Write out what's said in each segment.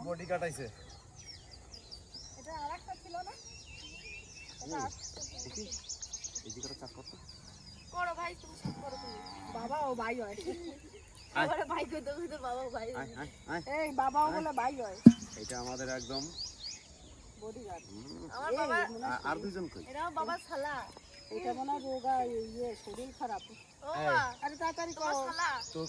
Body কাটাইছে এটা আরেকটা ছিল না এই দিকটা চাপ করতে করো ভাই তুমি সব করো তুমি বাবা ও ভাই হয় আরে ভাই কই তো বাবা ভাই এই বাবাও বলে ভাই হয় এটা আমাদের একদম বডিগার্ড আমার বাবা আর দুইজন কই এরাও বাবা শালা এটা মনে রোগা ইয়ে শরীর খারাপ ও আরে তাড়াতাড়ি করো শালা তো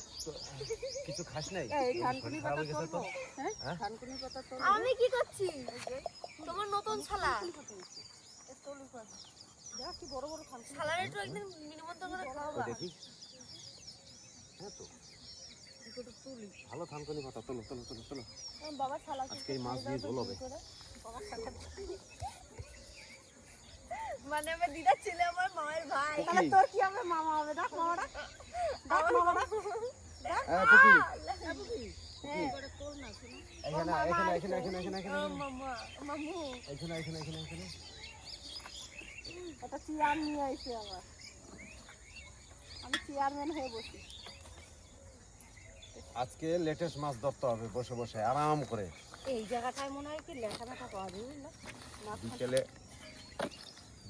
কিছু খাস নাই এই ধানকুনি পাতা তোলবো হ্যাঁ ধানকুনি পাতা তোলবো আমি কি করছি তোমার নতুন শালা তোলু কর দেখ কি বড় বড় ধানকুনি শালারে একটু একদিন নিমন্ত্রণ করে খাওয়াবা দেখি হ্যাঁ তো ভালো ধানকুনি পাতা তোলো তোলো তোলো তোলো বাবা শালা আজকে এই মাছ দিয়ে ঝোল হবে বাবা শালা মানে আমি দিদা ছিল আমার মায়ের ভাই তাহলে তোর কি হবে মামা হবে ডাক মামাটা ডাক মামাটা হ্যাঁ পুকি হ্যাঁ করে তোল না শুনো এখানে মামা মামু এখানে এটা চেয়ার নিয়ে আইছে আবার আমি চেয়ারম্যান হয়ে বসি আজকে লেটেস্ট মাছ ধরতে হবে বসে বসে আরাম করে এই জায়গাটায় মনে হয় কি লেখা লেখা পাওয়া যাবে না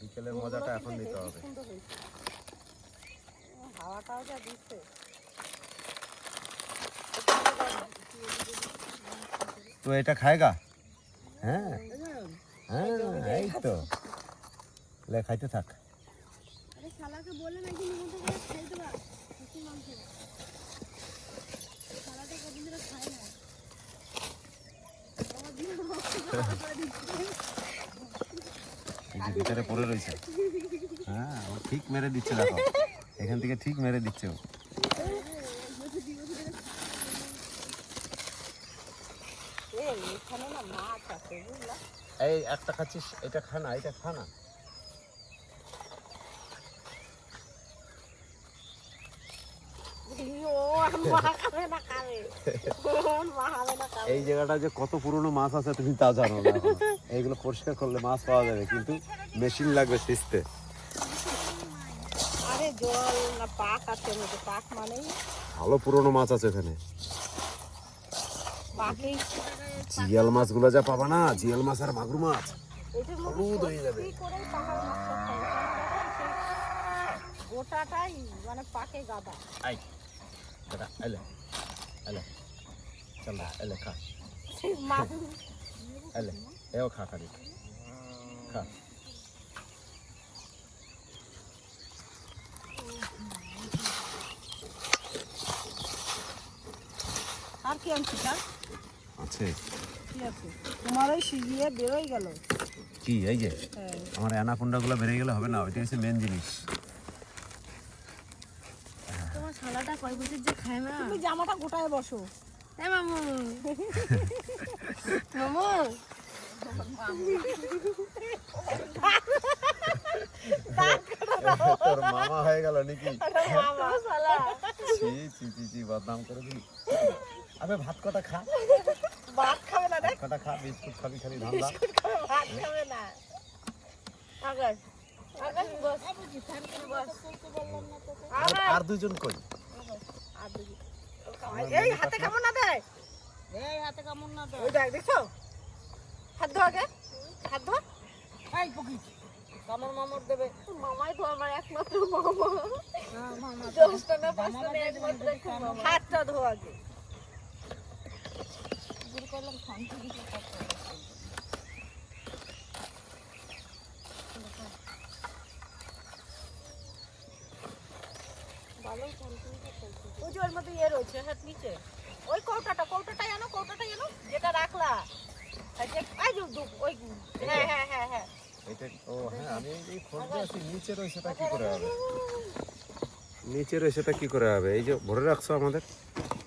বিকেলের মজাটা এখন নিতে হবে হাওয়াটাও যা দিচ্ছে তো এটা খায়গা হ্যাঁ এই তো লে খাইতে থাক আরে শালাকে বলে নাকি নিমন্ত্রণ করে খাই দেবা কিছু মাংস শালাটা কদিন ধরে খায় না ভিতরে পড়ে রয়েছে হ্যাঁ ও ঠিক মেরে দিচ্ছে দেখো এখান থেকে ঠিক মেরে দিচ্ছে ও এই একটা খাচ্ছিস এটা খা না এটা খা না এই জায়গাটা যে কত পুরনো মাছ আছে তুমি তা জানো না এইগুলো পরিষ্কার করলে মাছ পাওয়া যাবে কিন্তু মেশিন লাগবে সিস্তে আরে জল না পাক আছে মধ্যে পাক মানেই ভালো পুরনো মাছ আছে এখানে পাকেই জিয়াল মাছগুলো যা পাবা না জিয়াল মাছ আর মাগুর মাছ এটার মধ্যে হলুদ হয়ে যাবে কি করে পাহাড় মাছ খায় গোটাটাই মানে পাকে গাদা আই দাদা এলে এলে চল এলে খা মাছ এলে এও খা খালি খা আর কি আনছি স্যার আছে কি আছে তোমার ওই সিজিয়ে বেরোই গেল কি এই যে আমার অ্যানাকোন্ডাগুলো বেড়ে গেলে হবে না ওইটা হচ্ছে মেন জিনিস তোমার শালাটা কয় বছর যে খায় না তুমি জামাটা গোটায় বসো হ্যাঁ মামু মামু তোর মামা হয়ে গেল নাকি মামা শালা ছি বদনাম করে দিলি আবে ভাত কটা খা ভাত খাবে না রে কটা খা বিস্কুট খাবি খালি ধান্দা ভাত খাবে না আগার আগার বস আর দুইজন কই এই হাতে কামড় না দে এই হাতে কামড় না দে ওই দেখ দেখছো হাত ধো আগে হাত ধো এই পকি কামড় মামড় দেবে মামাই তো আমার একমাত্র মামা হ্যাঁ মামা দোস্ত না পাঁচটা একমাত্র মামা হাতটা ধো আগে দূর করলাম শান্তি দিতে করতে ভালো শান্তি দিতে ওই যে ওর মধ্যে ইয়ে রয়েছে হাত নিচে ওই কৌটাটাই আনো যেটা রাখলা এই যে ওই হ্যাঁ এটা ও হ্যাঁ আমি এই খোঁজে আছি নিচে রইছেটা কি করে হবে নিচে রইছেটা কি করে হবে এই যে ভরে রাখছো আমাদের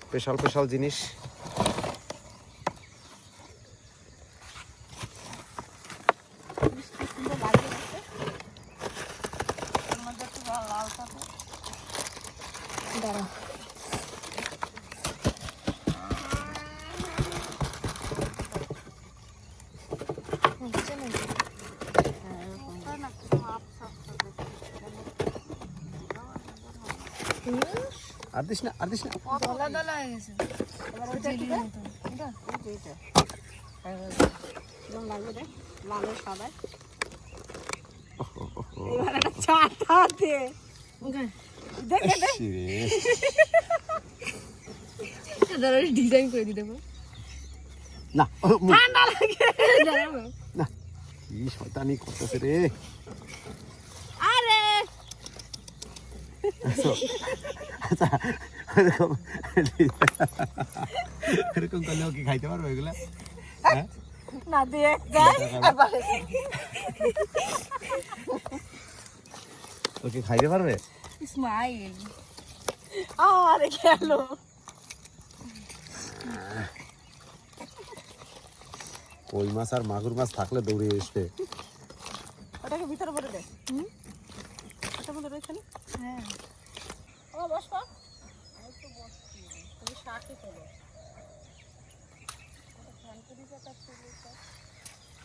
স্পেশাল জিনিস আর দিস না, আর দিস না। দলা দলা হয়ে গেছে এবার ওইটা কি জেলির মতন এটা এইটা কেমন লাগবে দেখ, লালের সাদায়। এবার একটা চাটা দে, দেখে দে। ইস রে। দাঁড়া ডিজাইন করে দিতে পারো না, ঠান্ডা লাগে। দাঁড়াও না, কি শয়তানি করতেছে রে। আরে আচ্ছা, এরকম এরকম করলেও কি খাইতে পারবো এগুলা? হ্যাঁ? না দেখ দেখ আবার ও কি খাইতে পারবে? স্মাইল আরে গেল। কই মাছ আর মাগুর মাছ থাকলে দৌড়ে এসবে। ওটাকে ভিতরে ভরে দে। ওটা মধ্যে রয়েছে না? হ্যাঁ ও বসবা, তুমি শাকই তোলো।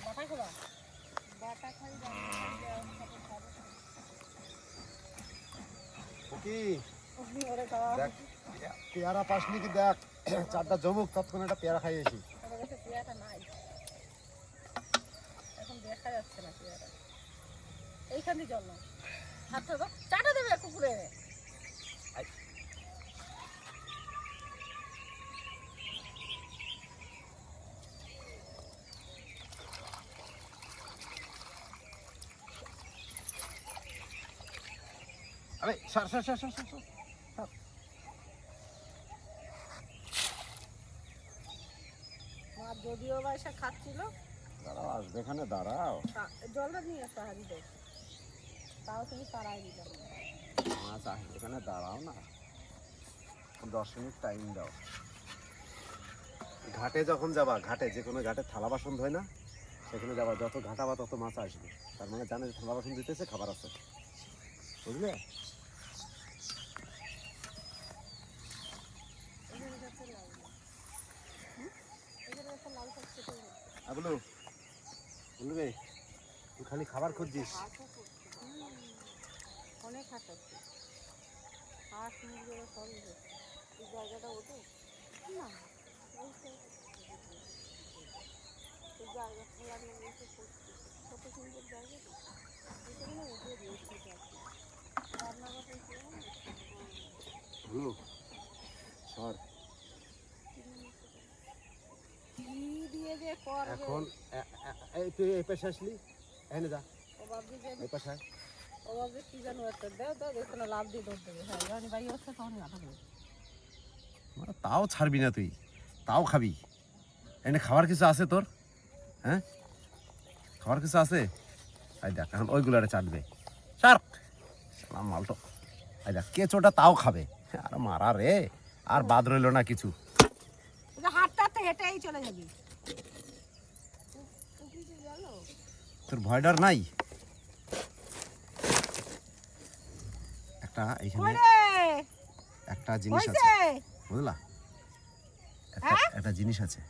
বাটা খাবা? বাটা খাই কি ওরে খাওয়া। দেখ, পেয়ারা পাসনি কি দেখ, চারটা জমুক তৎক্ষণ একটা পেয়ারা খাইয়েছি। আমার কাছে পেয়ারা নাই, এখন দেখা যাচ্ছে না পেয়ারা। এইখানে জল না, হাতটা দাও, চাটা দেবে কুকুরে। আরে সর সর সর সর সর। মা যদিও বা এসে খাচ্ছিল, দাঁড়াও, আসবে এখানে দাঁড়াও। জলটা নিয়ে আসো হাড়িতে, তাও তুমি তাড়াই দিতে। মাছ আসবে এখানে দাঁড়াও না, 10 মিনিট টাইম দাও। ঘাটে যখন যাবা, ঘাটে যে কোনো ঘাটে থালা বাসন ধোয় না, সেখানে যাবা, যত ঘাটাবা তত মাছ আসবে। তার মানে জানে যে থালা বাসন দিতেছে, খাবার আছে, বুঝলে? বলু বলবে তুই খালি খাবার খুঁজছিস। অনেক হাঁস আছে, হাঁস মুরগি সব এই জায়গাটা ওঠে না, এই জায়গা খোলা নিয়ে কত সুন্দর জায়গা তো, এখানে উঠে দিয়েছে রান্নাঘর বলু সর। কি দিয়ে যে করবে। এখন এই তুই এই পাশে আসলি, এখানে যা, ও ভাবছি যে এই পাশে আয়। ও ভাবছি কি জানো একটা দেও দাও, দেখো না লাভ দিয়ে ধরতে হবে। হ্যাঁ রানি ভাই হচ্ছে তখনই আটা দেবে। মানে তাও ছাড়বি না তুই, তাও খাবি। এনে খাবার কিছু আছে তোর? হ্যাঁ, খাবার কিছু আছে? এই দেখ এখন ওইগুলারে চাটবে। সার সালাম মালটো। এই দেখ কেঁচোটা তাও খাবে। আর মারা রে, আর বাদ রইলো না কিছু। হাতটা হেঁটেই চলে যাবি। তোর ভয় ডর নাই? একটা এইখানে একটা জিনিস আছে, বুঝলা? একটা জিনিস আছে,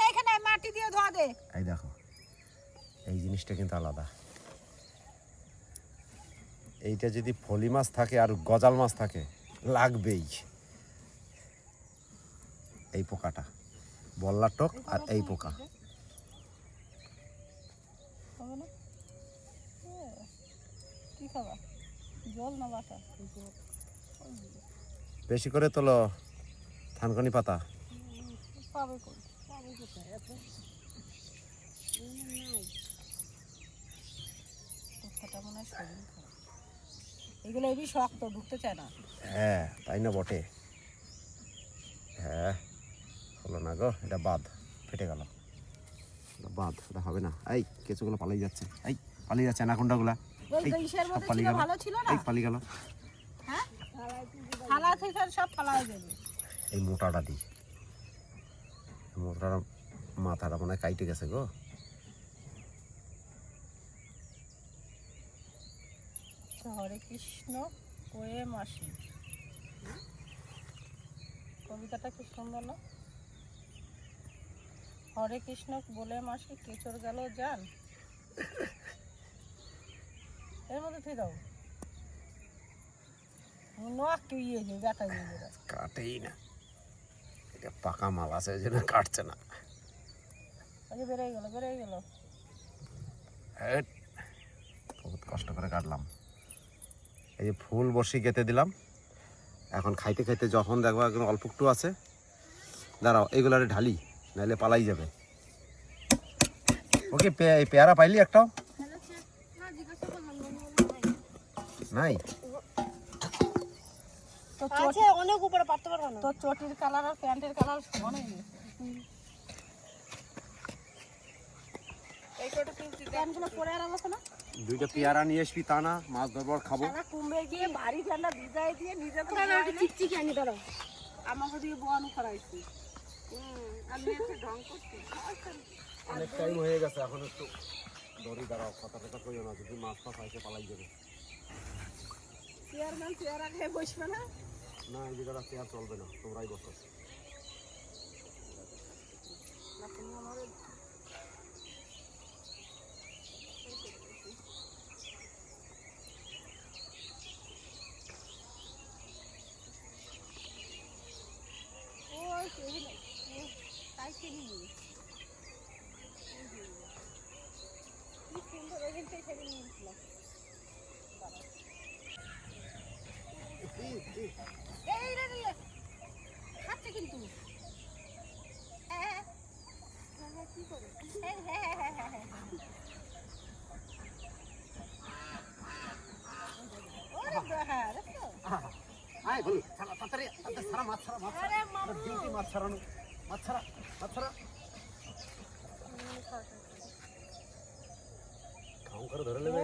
এখানে মাটি দিয়ে ধোয়া দে। এই দেখো, এই জিনিসটা কিন্তু আলাদা। এইটা যদি ফলি মাছ থাকে আর গজাল মাছ থাকে, লাগবেই। এই পোকাটা, বল্লার টক আর এই পোকা। কি খাবা, জল না বাটা? বেশি করে তোলো থানকুনি পাতা। পাবে কই, পাবে কোথায় এত? কথাটা মনে হয় শরীর খারাপ। এগুলো এবি শক্ত, ঢুকতে চায় না। হ্যাঁ তাই না বটে। হ্যাঁ হলো না গো, এটা বাদ, ফেটে গেল। বাদ, এটা হবে না। এই কেঁচোগুলো পালিয়ে যাচ্ছে, এই পালিয়ে যাচ্ছে অ্যানাকোন্ডাগুলা। ওই ইসের মধ্যে ছিল, ভালো ছিল না? এই পালিয়ে গেল। হ্যাঁ থালা থেকে সব ফালাই দেবে। এই মোটাটা দিই, মোটাটা মাথাটা মনে হয় কাইটে গেছে গো। হরে কৃষ্ণ কোয়ে মাসি, কবিতাটা কি সুন্দর না? হরে কৃষ্ণ বলে মাসি কেচর গেল জান, এর মধ্যে থেকে দাও। নষ্ট হয়ে যায় গাটা হয়ে যায় কাটেই না, এটা পাকা মাল আছে ওই জন্য কাটছে না। বেড়ে গেল হেট, বহুত কষ্ট করে কাটলাম। এই যে ফুল বসি গেঁথে দিলাম, এখন খাইতে খাইতে যখন দেখবো এখন অল্প একটু আছে, দাঁড়াও এগুলারে ঢালি, নাহলে পালাই যাবে। ওকে পেয়ারা পাইলি একটাও নাই? আছে অনেক উপরে পারতে পারবো না। তোর চটির কালার আর প্যান্টের কালার সমান হয়ে গেছে। এই কোটা কিনছি প্যান্টগুলো পরে আর আলাদা না। দুইটা পেয়ারা নিয়ে আসবি, তা না মাছ ধরবার খাবো। সারা কুম্বে গিয়ে ভারী ঠান্ডা ভিজাই দিয়ে নিজে তো চিকচিকি আনি ধরো। আমাকে দিয়ে বোয়ানো করাইছি। আমি এসে ঢং করছি। অনেক টাইম হয়ে গেছে, এখন একটু ধরি, দাঁড়াও কথা কথা কইও না, যদি মাছ ফাছ আইসে পালাই যাবে। চেয়ারম্যান চেয়ারা খেয়ে বসবে না। না এই জায়গাটা চেয়ার চলবে না, তোমরাই বসো। ওই টেবিলে তাই কিনি কি সুন্দর ওইখানটাই টেবিল নিয়েছিলাম। এই রে রে খাচ্ছে কিন্তু কি করে ওরে হ্যাঁ দেখো আয় বল ছাড়া তাড়াতাড়ি, ছাড়া মাছ ছাড়া, মাছ ছাড়া, ডিউটি মাছ ছাড়ানো, মাছ ছাড়া, মাছ ছাড়া। খাও করে ধরে নেবে।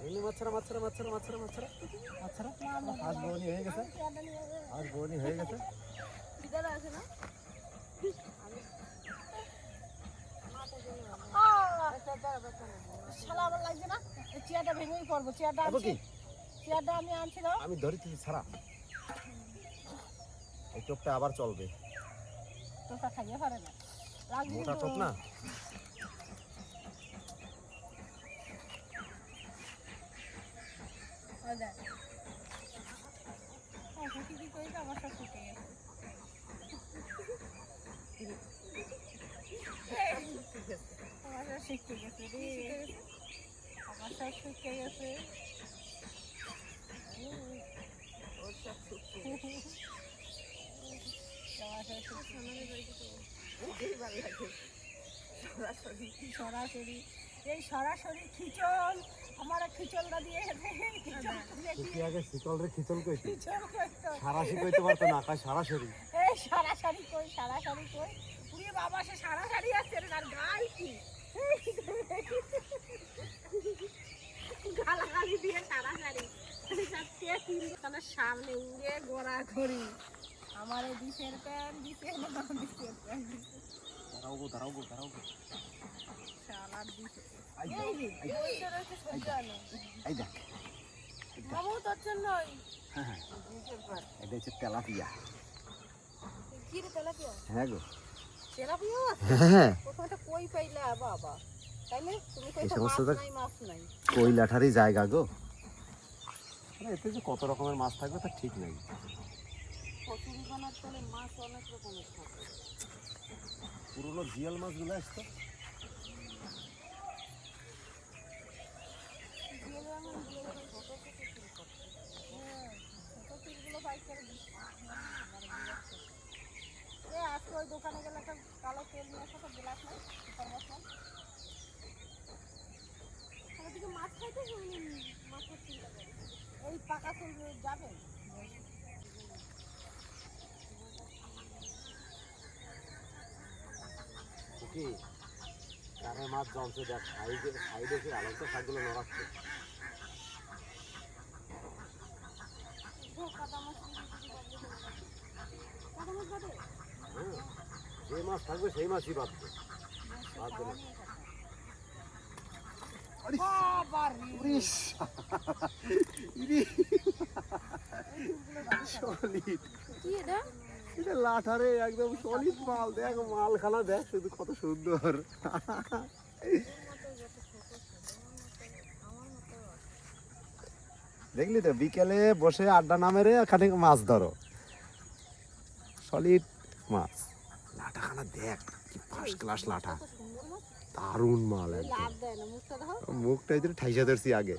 এমনি মাছ ছাড়া, মাছ ছাড়া, মাছ ছাড়া, মাছ ছাড়া, মাছ ছাড়া, মাছ ছাড়া। আজ বউনি হয়ে গেছে, আজ বউনি হয়ে গেছে। ইদার আছে না শালা আমার লাগবে না। এই চেয়ারটা ভেঙেই পড়বো। চেয়ারটা আনছি, চেয়ারটা আমি আনছিলাম। আমি ধরি তুই ছাড়া, এই টোপটা আবার চলবে। তোটা খাইয়ে পারে না, লাগবে মোটা টোপ না। ওই দেখ কি করি আমার সব শুকে গেছে। আমার সব শিখতে গেছে রে, আমার সব শুকে গেছে। সরাসরি এই সরাসরি খিচল আমার খিচলটা দিয়ে খিচল রে খিচল কইতে খিচল কইতো সারাশি কইতে পারতো না, কাজ সরাসরি। এই সরাসরি কই পুরি বাবা সে সরাসরি আছে রে, আর গাল কি গালাগালি দিয়ে সরাসরি সবচেয়ে তিন সামনে উড়ে গোড়া ঘড়ি আমার এই দিশের প্যান দিছে না দিশের প্যান দাঁড়াও গো, দাঁড়াও গো, দাঁড়াও গো। শালার দিছে এই এই রে ওইটা রয়েছে সজ্জানো এই দেখ, মামু তোর জন্যই হ্যাঁ হ্যাঁ, এটা হচ্ছে তেলাপিয়া। কি রে তেলাপিয়া? হ্যাঁ গো, তেলাপিয়া হ্যাঁ, ওখানটা কই পাইলা বাবা? তাইলে তুমি এই কইছো সমস্ত মাছ নাই কইলাঠারই জায়গা গো। এতে যে কত রকমের মাছ থাকবে তা ঠিক নাই। কচুরি বানার তলে মাছ অনেক রকমের থাকে। পুরোনো জিয়াল মাছগুলো আসতো। আজকে ওই দোকানে গেলে একটা কালো তেল নিয়ে আসো, গ্লাস নাই সুপার মাছ নাই। ওদিকে মাছ খাইতে মাছের চিন্তা করে এই পাকা ফুল যাবে। কি কারে মাছ জমছে দেখ, সাইডে সাইডে কি আলাদা শাকগুলো নড়াচ্ছে। কাদা মাছ বাদে হ্যাঁ, যে মাছ থাকবে সেই মাছই বাঁধবে, বাঁধবে না। এটা লাঠারে একদম সলিড মাল, দেখ মালখানা দেখ শুধু কত সুন্দর। দেখলি তো বিকেলে বসে আড্ডা না মেরে খানিক মাছ ধরো, সলিড মাছ। লাঠাখানা দেখ কি ফার্স্ট ক্লাস লাঠা, দারুণ মাল একদম। লাভ দেয় না, মুখটা দেখো। মুখটা ইধরে ঠাইসা ধরছি আগে,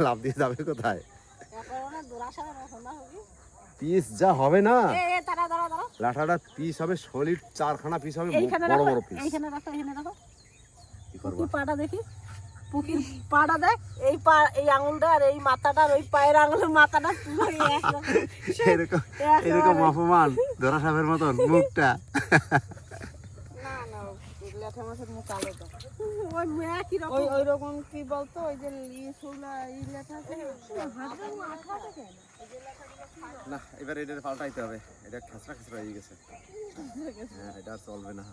লাভ দিয়ে যাবে কোথায়? এখন না দোরাশা না সোনা হবে। পিস যা হবে না, এ তারা দাঁড়া দাঁড়া। লাঠাটা পিস হবে সলিড, 4খানা পিস হবে, এইখানে বড় রাখো, বড় পিস। এইখানে রাখো, এখানে রাখো। কি করবা? পুকির পাটা দেখি, পুকির পাটা দেখ। এই পা, এই আঙুলটা আর এই মাথাটা আর ওই পায়ের আঙুলের মাথাটা পুরো একরকম। এরকম এরকম অপমান ধরা সাপের মতন মুখটা। না না, লেঠা মাছের মুখ কালো তো। ওই মেয়া কি রকম, ওই রকম কি বলতো, ওই যে ইসুলা ই লেঠা আছে না, এবার এটা পাল্টাইতে হবে, এটা খেসরা খেসরা হয়ে গেছে। হ্যাঁ, এটা আর চলবে না।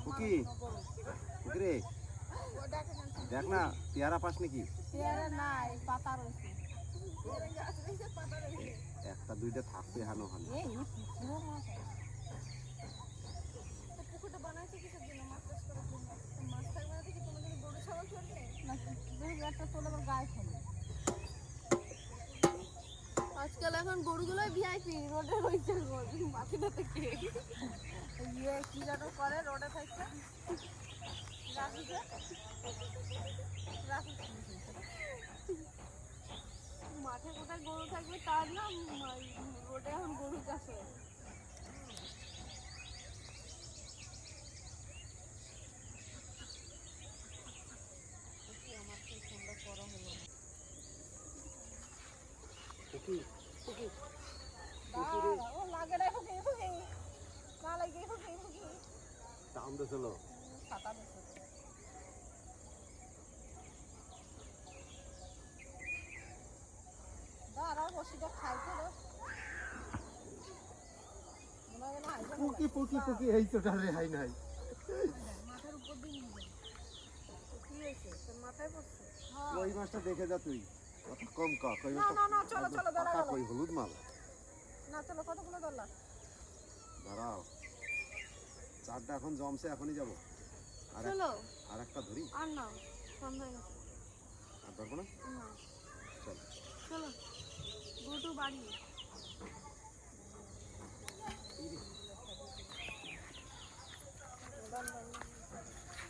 কুকি কুকি রে, দেখ না পেয়ারা পাস নাকি? পেয়ারা নাই, পাতা রয়েছে। একটা দুইটা থাকবে হানো হানো। এই পুরো মাছ। পুকুরটা বানাইছে কিসের জন্য? মাছ চাষ করার জন্য। মাছ থাকবে না দেখি কোনোদিন গরু ছাগল চলবে না, বেশ একটা চলে আবার গায়ে ফেলে। আজকাল এখন গরুগুলোই ভিআইপি, রোডে রয়েছে মাটিটা থেকে। ইয়ে কি যেন করে রোডে থাকছে, রাখছে মাঠে কোথায় গরু থাকবে তার না, রোডে এখন গরু চাষ হয়। কুকি ও লাগে না, ফুকি ফুকি না লাগে, ফুকি ফুকি দাম তো চলো। ছাতা দিছে। দাঁড়াও বসিটা খাইতে দাও। মনে হয় না আইবে না। কুকি পুকি পুকি এই তো রে হাই নাই। মাথার উপর দিয়ে নিয়ে কি হয়েছে, তোর মাথায় পড়ছে? হ্যাঁ। কই মাছটা দেখে যা তুই, কত কম কা কই না মাছটা। না না, চলো চলো দাঁড়াও। পাকা কই হলুদ মাল। না চলো, কতগুলো ধরলা? দাঁড়াও, চারটা এখন জমছে, এখনই যাবো। আর চলো আর একটা ধরি, আর না, সন্ধ্যা হয়ে গেছে। আর ধরবো না। না চল চলো, গোটু বাড়ি।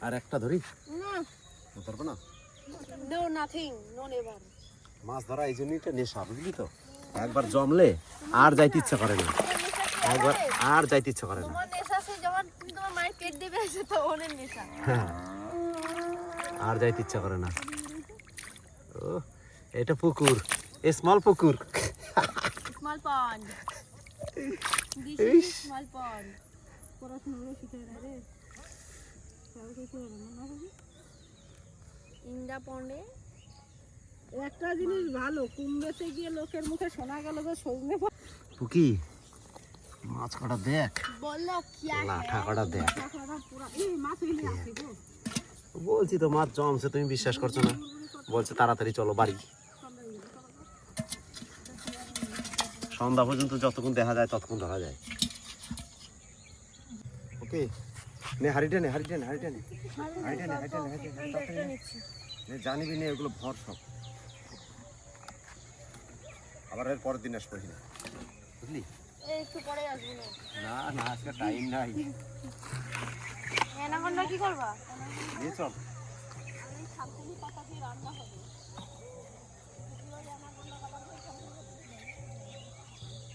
আর একটা ধরি, না ধরবো না। No nothing, no never. মাছ ধরা এই জন্যই একটা নেশা, বুঝলি তো। একবার জমলে আর যাইতে ইচ্ছা করে না, একবার আর যাইতে ইচ্ছা করে না। তোমার নেশা আছে যখন তুমি তোমার মায়ের পেট দেবে আছে, তো ওনের নেশা। হ্যাঁ, আর যাইতে ইচ্ছা করে না। ও, এটা পুকুর, স্মল পুকুর। Small pond, this is. Is small pond. পড়াশোনা শিখে রে, ইন্ডা পন্ডে একটা জিনিস ভালো, কুম্বেতে গিয়ে লোকের মুখে শোনা গেল যে সজনে পুকি মাছ কটা দেখ, বললো কি লাঠা কটা দেখ। পুরো এই মাছ হইলে আছে গো। বলছি তো মাছ জমছে, তুমি বিশ্বাস করছো না। বলছে তাড়াতাড়ি চলো বাড়ি। সন্ধ্যা পর্যন্ত যতক্ষণ দেখা যায় ততক্ষণ ধরা যায়। ওকে, নে হাড়িটা নে, হাড়িটা নে, হাড়িটা নে, হাড়িটা নে, হাড়িটা নে, হাড়িটা নে। নে, জানিবি না এগুলো ভর সব। আবার এর পরের দিন আসবো, বুঝলি? এই একটু পরে আসবো না। না না, আজকে টাইম নাই। এনাকন্ডা কি করবা? নিয়ে চল।